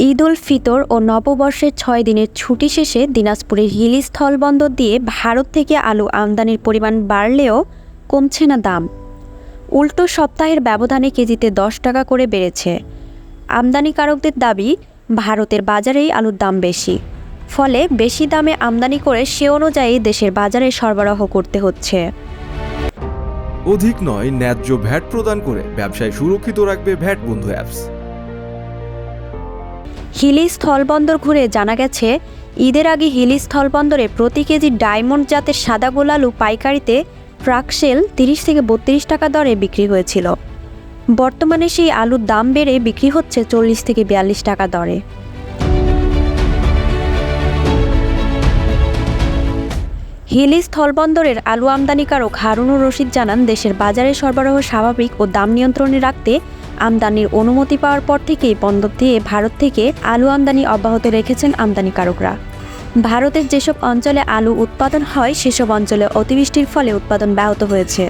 ঈদ উল ফিতর ও নববর্ষের ৬ দিনের ছুটি শেষে দিনাজপুরের হিলি স্থলবন্দর দিয়ে ভারত থেকে আলু আমদানির পরিমাণ বাড়লেও কমছে না দাম। উল্টো সপ্তাহের ব্যবধানে কেজিতে ১০ টাকা করে বেড়েছে। আমদানিকারকদের দাবি, ভারতের বাজারেই আলুর দাম বেশি, ফলে বেশি দামে আমদানি করে সে অনুযায়ী দেশের বাজারে সরবরাহ করতে হচ্ছে। অধিক নয়, ন্যায্য ভ্যাট প্রদান করে ব্যবসায় সুরক্ষিত রাখবে ভ্যাট বন্ধু অ্যাপস। হিলি স্থলবন্দর ঘুরে জানা গেছে, ঈদের আগে হিলি স্থলবন্দরে প্রতি কেজি ডায়মন্ড জাতের সাদা গোল আলু পাইকারিতে ট্রাকসেল ৩০ থেকে ৩২ টাকা দরে বিক্রি হয়েছিল। বর্তমানে সেই আলুর দাম বেড়ে বিক্রি হচ্ছে ৪০ থেকে ৪২ টাকা দরে। হিলি স্থলবন্দরের আলু আমদানিকারক হারুনুর রশিদ জানান, দেশের বাজারে সরবরাহ স্বাভাবিক ও দাম নিয়ন্ত্রণে রাখতে আমদানির অনুমতি পাওয়ার পর থেকেই বন্দর দিয়ে ভারত থেকে আলু আমদানি অব্যাহত রেখেছেন আমদানিকারকরা। ভারতের যেসব অঞ্চলে আলু উৎপাদন হয় সেসব অঞ্চলে অতিবৃষ্টির ফলে উৎপাদন ব্যাহত হয়েছে।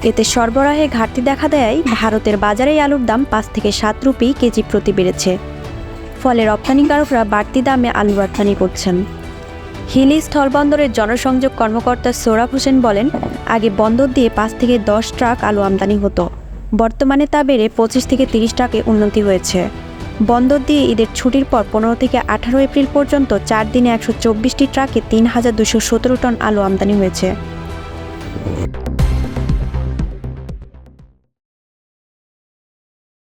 এতে সরবরাহে ঘাটতি দেখা দেয় ভারতের বাজারে আলুর দাম ৫ থেকে ৭ রুপি কেজি প্রতি বেড়েছে। ফলে রপ্তানিকারকরা বাড়তি দামে আলু রপ্তানি করছেন। হিলি স্থলবন্দরের জনসংযোগ কর্মকর্তা সোহরাব হোসেন বলেন, আগে বন্দর দিয়ে ৫ থেকে ১০ ট্রাক আলু আমদানি হতো, বর্তমানে তা বেড়ে ২৫ থেকে ৩০ ট্রাকে উন্নতি হয়েছে। বন্দর দিয়ে ঈদের ছুটির পর ১৫ থেকে ১৮ এপ্রিল পর্যন্ত ৪ দিনে ১২৪টি ট্রাকে ৩,২১৭ টন আলু আমদানি হয়েছে।